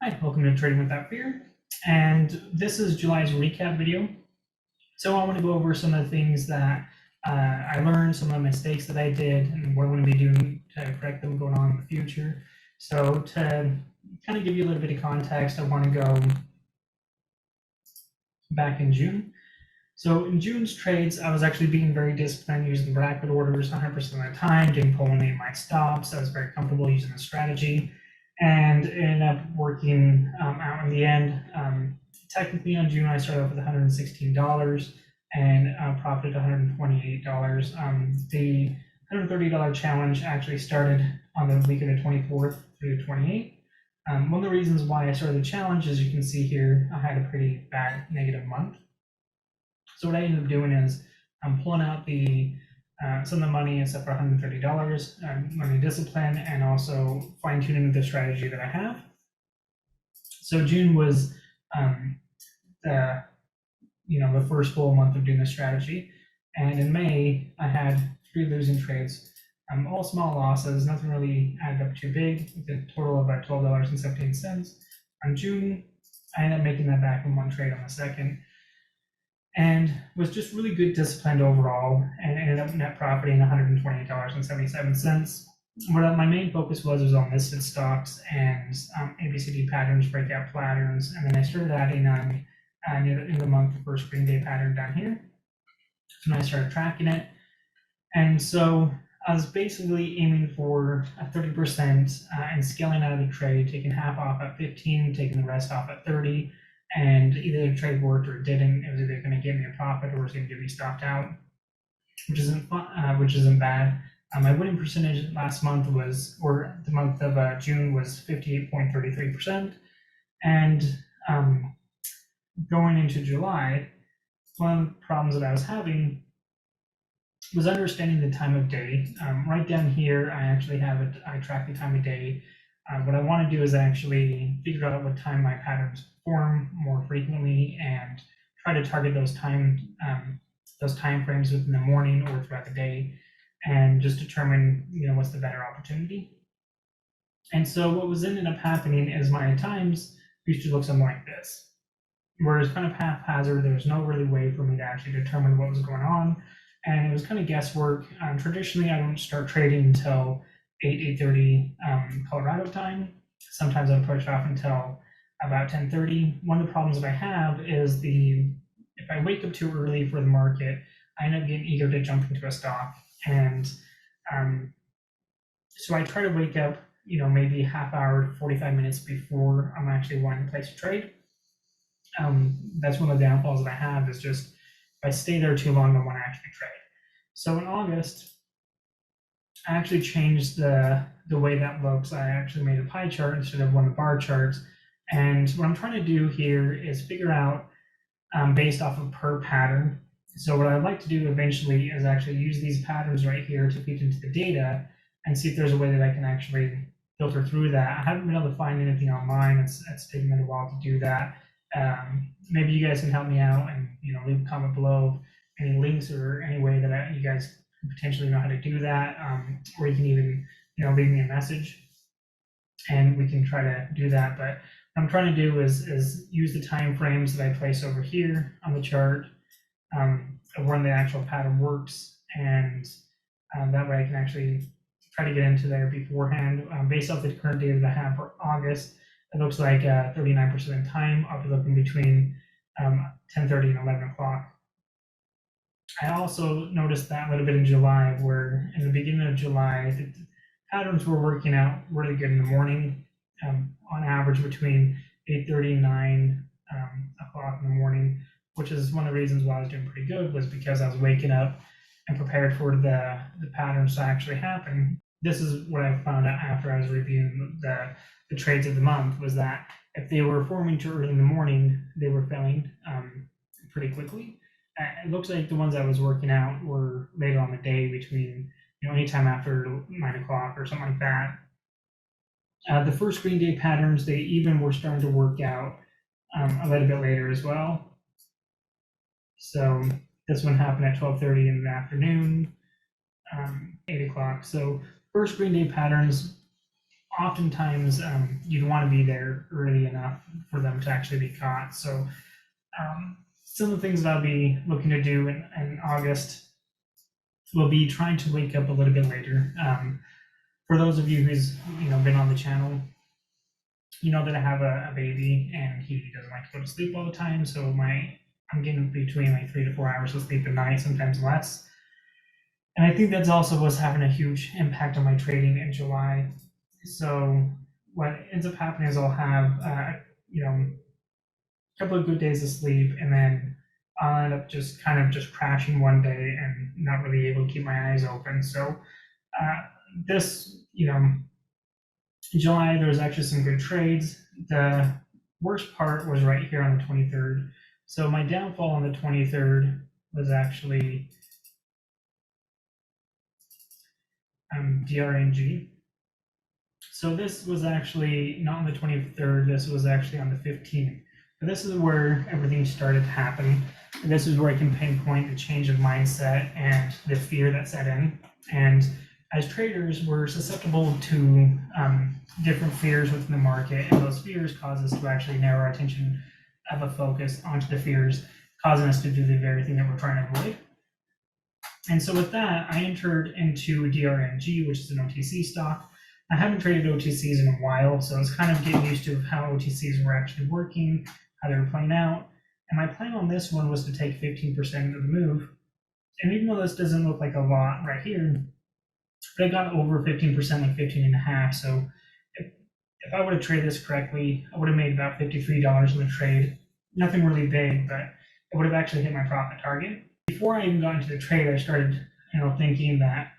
Hi, welcome to Trading Without Fear. And this is July's recap video. So I want to go over some of the things that I learned, some of the mistakes that I did, and what I'm going to be doing to correct them going on in the future. So to kind of give you a little bit of context, I want to go back in June. So in June's trades, I was actually being very disciplined using bracket orders 100% of the time, didn't pull any of my stops. I was very comfortable using the strategy and it ended up working out in the end. Technically on June, I started off with $116 and profited $128. The $130 challenge actually started on the week of the 24th through the 28th. One of the reasons why I started the challenge, as you can see here, I had a pretty bad negative month. So what I ended up doing is I'm pulling out the some of the money except for $130, money discipline, and also fine tuning the strategy that I have. So June was the first full month of doing the strategy, and in May I had 3 losing trades, all small losses, nothing really added up too big, with a total of about $12.17. On June, I ended up making that back in one trade on the second, and was just really good disciplined overall, and ended up net profiting $128.77. What my main focus was on listed stocks and ABCD patterns, breakout patterns, and then I started adding on in the month the first green day pattern down here. So then I started tracking it, and so I was basically aiming for a 30% and scaling out of the trade, taking half off at 15, taking the rest off at 30. And either the trade worked or it didn't. It was either going to give me a profit or it was going to get me stopped out, which isn't fun, which isn't bad. My winning percentage last month was, or the month of June, was 58.33%. And going into July, one of the problems that I was having was understanding the time of day. Right down here, I actually have it. I track the time of day. What I want to do is actually figure out what time my patterns form more frequently and try to target those time frames within the morning or throughout the day, and just determine what's the better opportunity. And so what was ended up happening is my times used to look something like this, where it's kind of haphazard. There's no really way for me to actually determine what was going on, and it was kind of guesswork. Traditionally, I don't start trading until 8:30 Colorado time. Sometimes I'll push off until about 10:30. One of the problems that I have is if I wake up too early for the market, I end up getting eager to jump into a stock, and so I try to wake up, maybe a half hour to 45 minutes before I'm actually wanting to place a trade. That's one of the downfalls that I have, is just if I stay there too long, I want to actually trade. So in August, I actually changed the way that looks. I actually made a pie chart instead of one of the bar charts. And what I'm trying to do here is figure out based off of per pattern. So what I'd like to do eventually is actually use these patterns right here to feed into the data and see if there's a way that I can actually filter through that. I haven't been able to find anything online. It's taken me a while to do that. Maybe you guys can help me out and leave a comment below any links or any way that you guys potentially know how to do that, or you can even leave me a message and we can try to do that. But what I'm trying to do is use the time frames that I place over here on the chart of when the actual pattern works, and that way I can actually try to get into there beforehand. Based off the current data that I have for August, it looks like 39% of the time I'll be looking between 10:30 and 11 o'clock. I also noticed that a little bit in July, where in the beginning of July, the patterns were working out really good in the morning, on average between 8:30 and 9 o'clock in the morning, which is one of the reasons why I was doing pretty good, was because I was waking up and prepared for the patterns to actually happen. This is what I found out after I was reviewing the trades of the month, was that if they were forming too early in the morning, they were failing pretty quickly. It looks like the ones I was working out were later on the day, between anytime after 9 o'clock or something like that. The first green day patterns, they even were starting to work out a little bit later as well. So this one happened at 12:30 in the afternoon, 8 o'clock. So first green day patterns oftentimes you'd want to be there early enough for them to actually be caught. So some of the things that I'll be looking to do in August will be trying to wake up a little bit later. For those of you who's been on the channel, you know that I have a baby and he doesn't like to go to sleep all the time. So I'm getting between like 3 to 4 hours of sleep a night, sometimes less. And I think that's also what's having a huge impact on my trading in July. So what ends up happening is I'll have a couple of good days of sleep, and then I'll end up just crashing one day and not really able to keep my eyes open. So this July there was actually some good trades. The worst part was right here on the 23rd. So my downfall on the 23rd was actually DRNG. So this was actually not on the 23rd, this was actually on the 15th. But this is where everything started to happen. And this is where I can pinpoint the change of mindset and the fear that set in. And as traders, we're susceptible to different fears within the market, and those fears cause us to actually narrow our attention of a focus onto the fears, causing us to do the very thing that we're trying to avoid. And so with that, I entered into DRNG, which is an OTC stock. I haven't traded OTCs in a while, so I was kind of getting used to how OTCs were actually working, how they were playing out. And my plan on this one was to take 15% of the move. And even though this doesn't look like a lot right here, but I got over 15%, like 15.5. So if I would have traded this correctly, I would have made about $53 in the trade. Nothing really big, but it would have actually hit my profit target. Before I even got into the trade, I started, thinking that,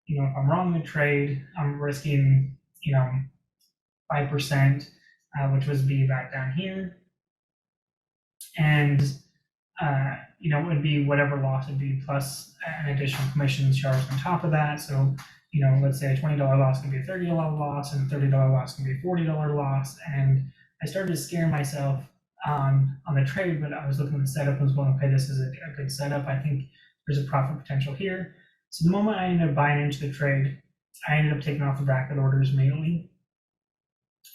if I'm wrong in the trade, I'm risking, 5%, which would be back down here. And, it would be whatever loss would be plus an additional commission charged on top of that. So, let's say a $20 loss can be a $30 loss, and a $30 loss can be a $40 loss. And I started to scare myself on the trade, but I was looking at the setup and was going, okay, this is a good setup. I think there's a profit potential here. So the moment I ended up buying into the trade, I ended up taking off the bracket orders mainly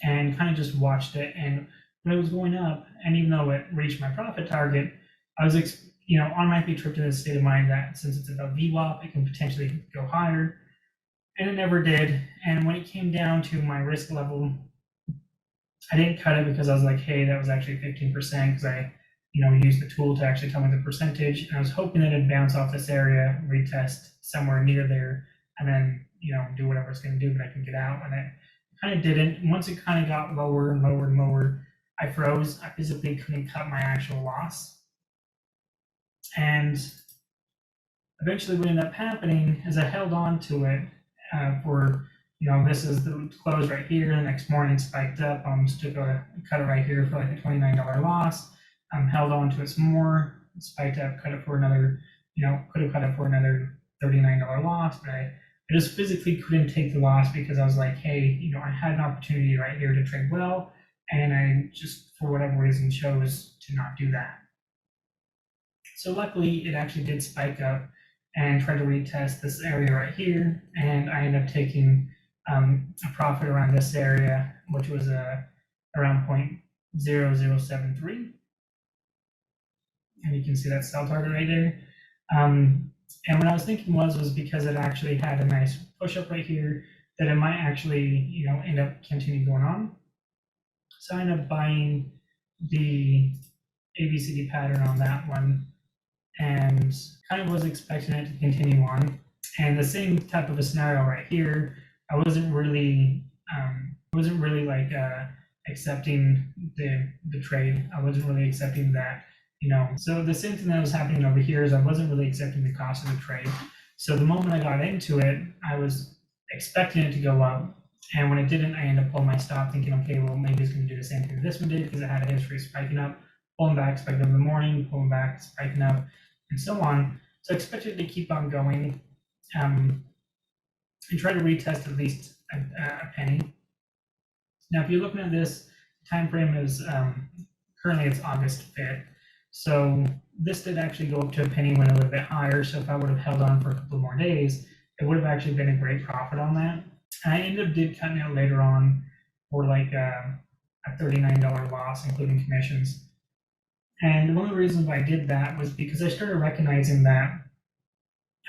and kind of just watched it. And when it was going up, and even though it reached my profit target, I was automatically tripped into the state of mind that since it's above VWAP, it can potentially go higher. And it never did. And when it came down to my risk level, I didn't cut it because I was like, hey, that was actually 15% because I, used the tool to actually tell me the percentage. And I was hoping that it'd bounce off this area, retest somewhere near there, and then, do whatever it's going to do, but I can get out. And it kind of didn't. Once it kind of got lower and lower and lower, I froze. I physically couldn't cut my actual loss. And eventually what ended up happening is I held on to it for, this is the close right here. The next morning spiked up. Took a cut it right here for like a $29 loss. Held on to it some more, spiked up, cut it for another, could have cut it for another $39 loss, but I just physically couldn't take the loss because I was like, hey, I had an opportunity right here to trade well, and I just, for whatever reason, chose to not do that. So luckily, it actually did spike up and try to retest this area right here, and I ended up taking a profit around this area, which was around 0.0073. And you can see that sell target right there. And what I was thinking was because it actually had a nice push up right here, that it might actually, end up continuing going on. So I ended up buying the ABCD pattern on that one and kind of was expecting it to continue on. And the same type of a scenario right here, I wasn't really like accepting the trade. I wasn't really accepting that. So the same thing that was happening over here is I wasn't really accepting the cost of the trade. So the moment I got into it, I was expecting it to go up. And when it didn't, I ended up pulling my stop thinking, okay, well, maybe it's going to do the same thing this one did because it had a history of spiking up, pulling back, spiking up in the morning, pulling back, spiking up, and so on. So I expected it to keep on going and try to retest at least a penny. Now, if you're looking at this time frame is currently it's August 5th. So this did actually go up to a penny, went a little bit higher. So if I would have held on for a couple more days, it would have actually been a great profit on that. I ended up did cutting it later on for like a $39 loss, including commissions. And one of the reasons why I did that was because I started recognizing that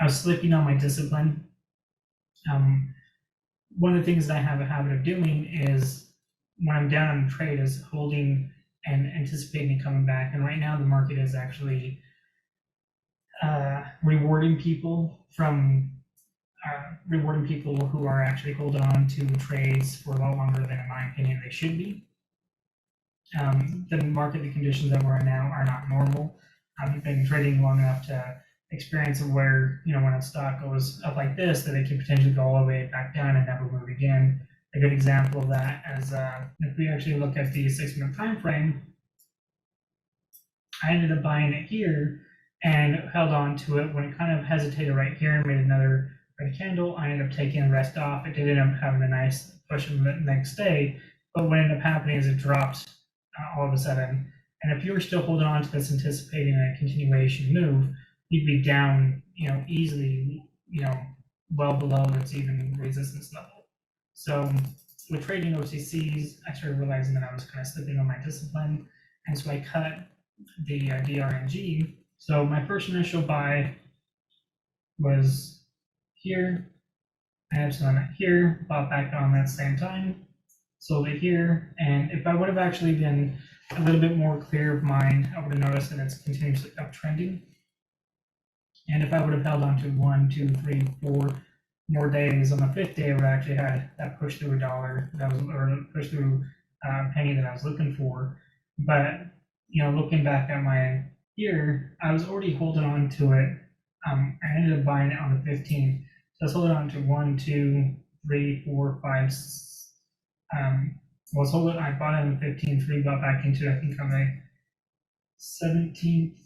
I was slipping on my discipline. Um, One of the things that I have a habit of doing is when I'm down on a trade is holding and anticipating coming back. And right now the market is actually rewarding people from rewarding people who are actually holding on to trades for a lot longer than, in my opinion, they should be. The market conditions that we're in now are not normal. I've been trading long enough to experience where, when a stock goes up like this, that it can potentially go all the way back down and never move again. A good example of that is if we actually look at the 6-month time frame, I ended up buying it here and held on to it when it kind of hesitated right here and made another red candle. I ended up taking the rest off. It did end up having a nice push in the next day, but what ended up happening is it dropped all of a sudden. And if you were still holding on to this, anticipating a continuation move, you'd be down, easily, well below its even resistance level. So with trading OTCs, I started realizing that I was kind of slipping on my discipline, and so I cut the DRNG. So my first initial buy was here. I have some here, bought back on that same time, sold it here. And if I would have actually been a little bit more clear of mind, I would have noticed that it's continuously uptrending. And if I would have held on to 1, 2, 3, 4 more days, on the fifth day, I would have actually had that push through a dollar that was, or push through a penny that I was looking for. But looking back at my year, I was already holding on to it. I ended up buying it on the 15th. So I was holding on to 1, 2, 3, 4, 5. I was holding. I bought it on the 15th, rebought back into it, I think on the 17th,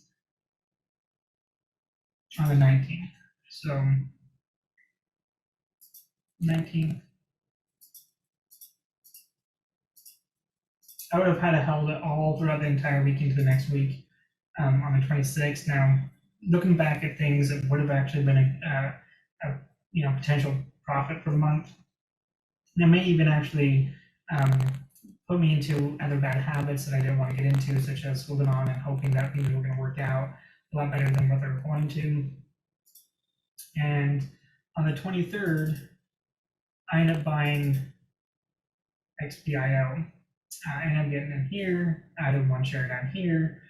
on the 19th. So 19th. I would have had to held it all throughout the entire week into the next week on the 26th. Now, looking back at things, it would have actually been a potential profit for the month. And it may even actually put me into other bad habits that I didn't want to get into, such as holding on and hoping that things were going to work out a lot better than what they're going to. And on the 23rd, I ended up buying XPIO. I ended up getting in here, added one share down here.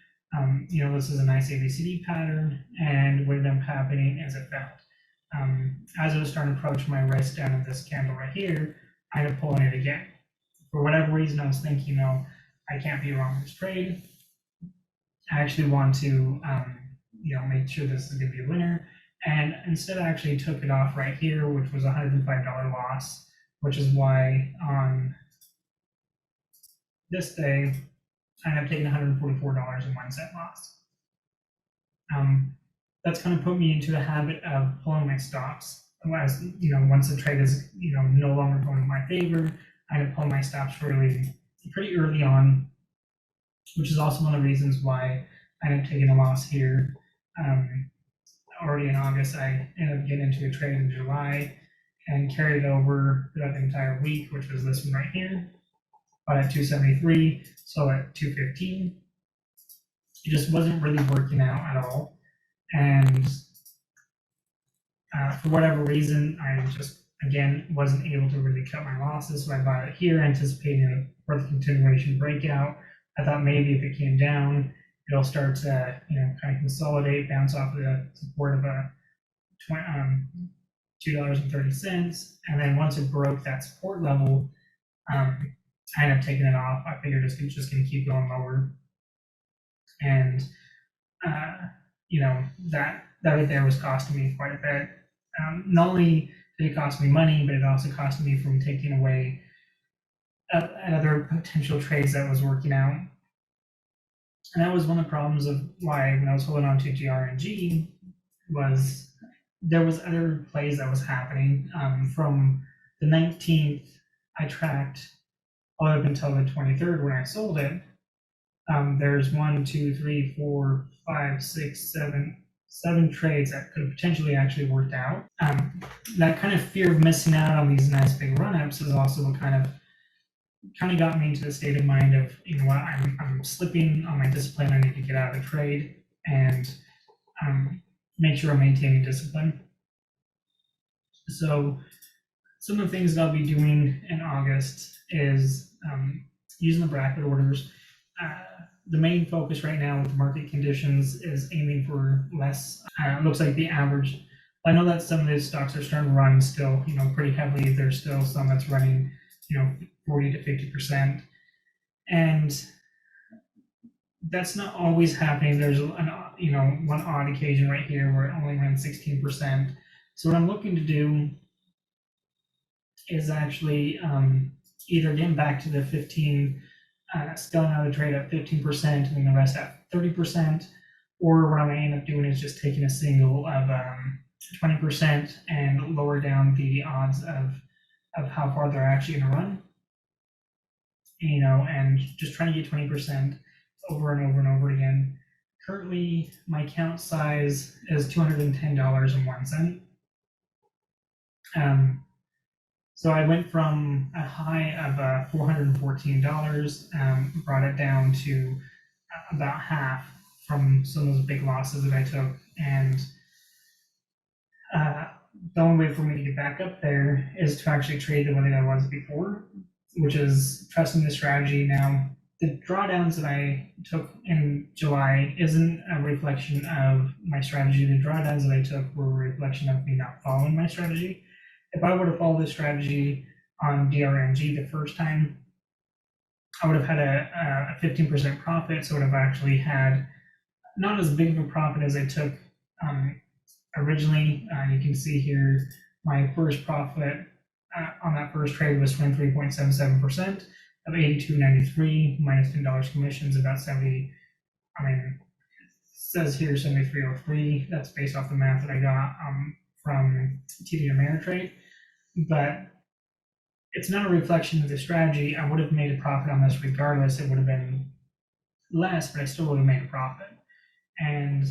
This is a nice ABCD pattern, and what ended up happening is it failed. As I was starting to approach my risk down at this candle right here, I ended up pulling it again. For whatever reason, I was thinking, I can't be wrong in this trade. I actually want to, make sure this is going to be a winner. And instead, I actually took it off right here, which was a $105 loss, which is why on this day, I ended up taking $144.01 loss. That's kind of put me into the habit of pulling my stops. As once the trade is no longer going in my favor, I end up pulling my stops pretty early on, which is also one of the reasons why I ended up taking a loss here. Already in August, I ended up getting into a trade in July and carried it over throughout the entire week, which was this one right here. Bought at 273, sold at 215. It just wasn't really working out at all. And for whatever reason, I just, again, wasn't able to really cut my losses. So I bought it here, anticipating a further continuation breakout. I thought maybe if it came down, it'll start to, kind of consolidate, bounce off the support of a $2.30. And then once it broke that support level, I ended up taking it off. I figured it's just going to keep going lower. And, that right there was costing me quite a bit. Not only did it cost me money, but it also cost me from taking away other potential trades that was working out. And that was one of the problems of why when I was holding on to GRNG was there was other plays that was happening. From the 19th, I tracked all up until the 23rd when I sold it. There's 1, 2, 3, 4, 5, 6, 7, 7 trades that could potentially actually worked out. That kind of fear of missing out on these nice big run-ups is also what kind of got me into the state of mind of, you know what, I'm slipping on my discipline. I need to get out of the trade and make sure I'm maintaining discipline. So some of the things that I'll be doing in August is using the bracket orders. The main focus right now with the market conditions is aiming for less. It looks like the average. I know that some of these stocks are starting to run still, pretty heavily. There's still some that's running, 40 to 50%, and that's not always happening. There's one odd occasion right here where it only ran 16%. So what I'm looking to do is actually either getting back to the 15, scaling out of the trade at 15% and then the rest at 30%, or what I'm going to end up doing is just taking a single of 20% and lower down the odds of how far they're actually going to run, and just trying to get 20% over and over and over again. Currently, my account size is $210.01. So I went from a high of $414, brought it down to about half from some of those big losses that I took. And the only way for me to get back up there is to actually trade the way that I was before, which is trusting the strategy. Now, the drawdowns that I took in July isn't a reflection of my strategy. The drawdowns that I took were a reflection of me not following my strategy. If I would have followed this strategy on DRNG the first time, I would have had a 15% profit. So I would have actually had not as big of a profit as I took originally. You can see here my first profit on that first trade was 23.77% of 82.93 minus $10 commissions, about 70. It says here 73.03. That's based off the math that I got from TD Ameritrade, but it's not a reflection of the strategy. I would have made a profit on this regardless. It would have been less, but I still would have made a profit. And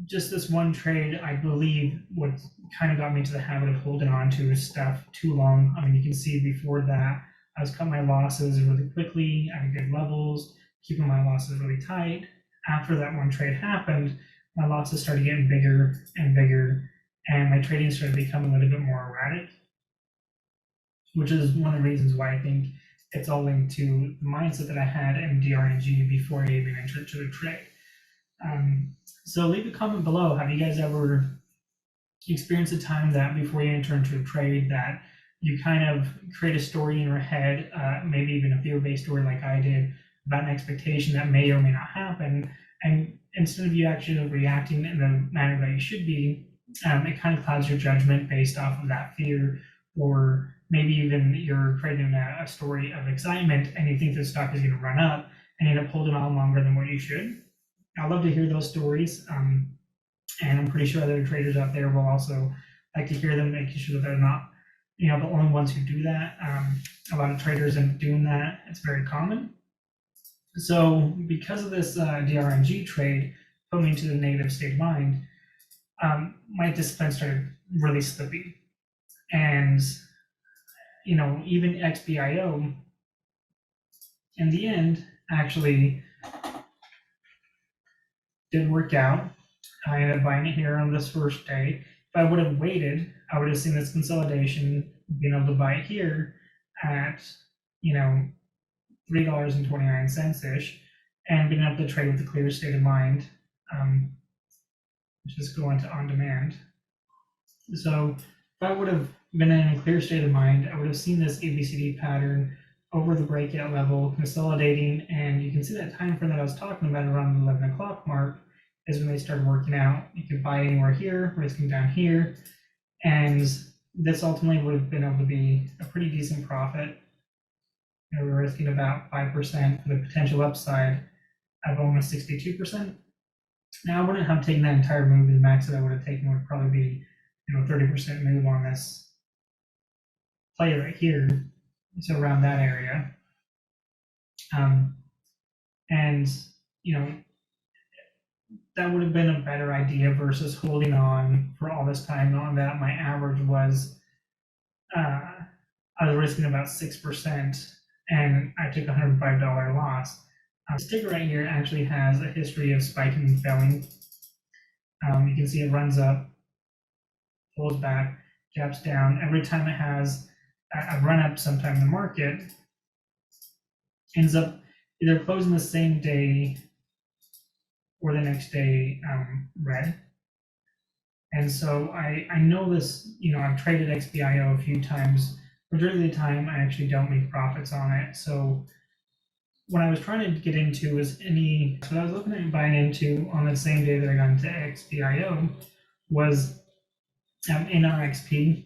just this one trade, I believe, what kind of got me to the habit of holding on to stuff too long. You can see before that, I was cutting my losses really quickly at good levels, keeping my losses really tight. After that one trade happened, my losses started getting bigger and bigger, and my trading started becoming a little bit more erratic, which is one of the reasons why I think it's all linked to the mindset that I had in DRNG before I even entered to the trade. So leave a comment below. Have you guys ever experienced a time that before you enter into a trade that you kind of create a story in your head, maybe even a fear-based story like I did, about an expectation that may or may not happen, and instead of you actually reacting in the manner that you should be, it kind of clouds your judgment based off of that fear, or maybe even you're creating a story of excitement and you think the stock is going to run up and you end up holding on longer than what you should. I'd love to hear those stories, and I'm pretty sure other traders out there will also like to hear them, making sure that they're not, the only ones who do that. A lot of traders end up doing that. It's very common. So because of this DRNG trade put me into the negative state of mind, my discipline started really slipping. And, even XBIO, in the end, actually did work out. I ended up buying it here on this first day. If I would have waited, I would have seen this consolidation, being able to buy it here at, $3.29-ish, and being able to trade with a clear state of mind. Just go into on demand. So if I would have been in a clear state of mind, I would have seen this ABCD pattern over the breakout level, consolidating, and you can see that time frame that I was talking about around the 11 o'clock mark is when they started working out. You could buy anywhere here, risking down here, and this ultimately would have been able to be a pretty decent profit. We're risking about 5% for the potential upside of almost 62%. Now I wouldn't have taken that entire move. The max that I would have taken would probably be 30% move on this play right here. So around that area. And that would have been a better idea versus holding on for all this time, knowing that my average was, I was risking about 6% and I took a $105 loss. The sticker right here actually has a history of spiking and failing. You can see it runs up, pulls back, gaps down. Every time it has a run up sometime in the market, ends up either closing the same day or the next day red. And so I know this, I've traded XBIO a few times. Majority of the time, I actually don't make profits on it. So what I was trying to get into was what I was looking at buying into on the same day that I got into XBIO was NRXP.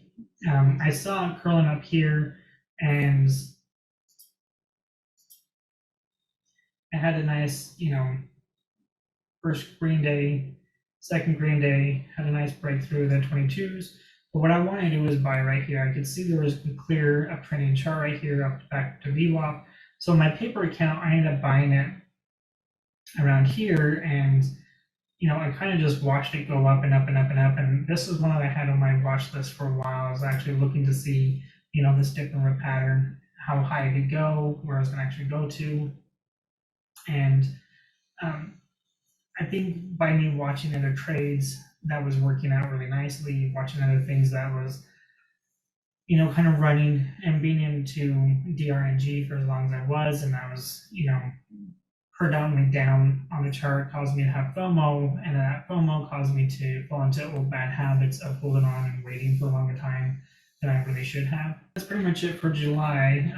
I saw it curling up here, and it had a nice, first green day, second green day, had a nice breakthrough of the 22s. But what I wanted to do was buy right here. I could see there was a clear uptrending chart right here, up back to VWAP. So my paper account, I ended up buying it around here, and I kind of just watched it go up and up and up and up. And this is one that I had on my watch list for a while. I was actually looking to see, this dip and rip pattern, how high it could go, where I was going to actually go to. And I think by me watching other trades, that was working out really nicely, watching other things that was, kind of running and being into DRNG for as long as I was, and I was, predominantly down on the chart, caused me to have FOMO, and that FOMO caused me to fall into old bad habits of holding on and waiting for a longer time than I really should have. That's pretty much it for July.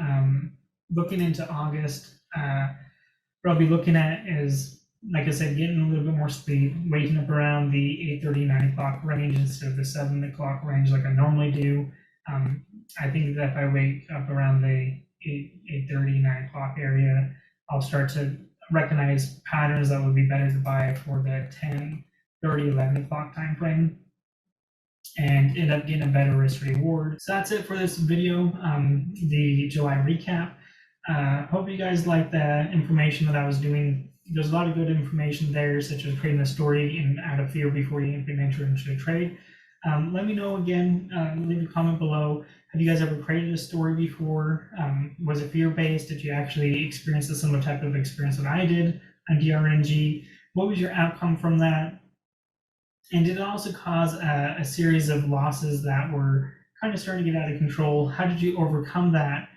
Looking into August, what I'll be looking at is, like I said, getting a little bit more speed, waking up around the 8:30, 9 o'clock range instead of the 7 o'clock range like I normally do. I think that if I wake up around the 8:30, 9 o'clock area, I'll start to recognize patterns that would be better to buy for the 10, 30, 11 o'clock time frame and end up getting a better risk reward. So that's it for this video, the July recap. Hope you guys like the information that I was doing. There's a lot of good information there, such as creating a story and add a fear before you even enter into a trade. Let me know again, leave a comment below. Have you guys ever created a story before? Was it fear-based? Did you actually experience a similar type of experience that I did on DRNG? What was your outcome from that? And did it also cause a series of losses that were kind of starting to get out of control? How did you overcome that?